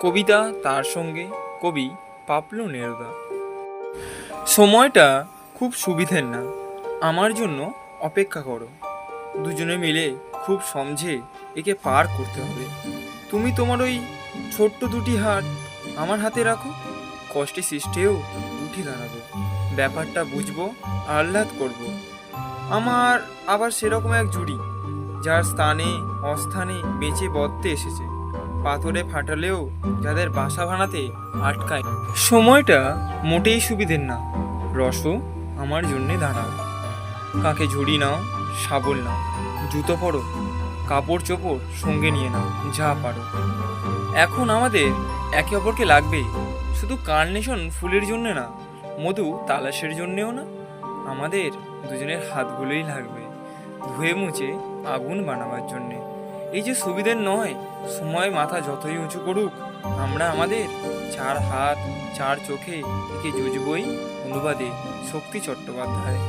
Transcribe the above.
কবিতা তার সঙ্গে কবি পাপলু নেরুদা। সময়টা খুব সুবিধের না, আমার জন্য অপেক্ষা করো। দুজনে মিলে খুব সমঝে একে পার করতে হবে। তুমি তোমার ওই ছোট্ট দুটি হাত আমার হাতে রাখো, কষ্টে সৃষ্টেও উঠে দাঁড়াবো, ব্যাপারটা বুঝবো, আহ্লাদ করব। আমার আবার সেরকম এক জুড়ি, যার স্থানে অস্থানে বেঁচে বদতে এসেছে, পাথরে ফাটালেও যাদের বাসা বানাতে আটকায়। সময়টা মোটেই সুবিধের না, রসো আমার জন্যে দাঁড়াও। কাকে ঝুড়ি নাও, শাবল নাও, জুতো পরো, কাপড় চোপড় সঙ্গে নিয়ে নাও, যা পারো। এখন আমাদের একে অপরকে লাগবে, শুধু কার্নেশন ফুলের জন্যে না, মধু তালাশের জন্যেও না, আমাদের দুজনের হাতগুলোই লাগবে ধুয়ে মুছে আগুন বানাবার জন্যে। এই যে সুবিধের নয়, সময় মাথা যতই উঁচু করুক, আমরা আমাদের চার হাত চার চোখে একে জুজবই। অনুবাদে শক্তি চট্টোপাধ্যায়।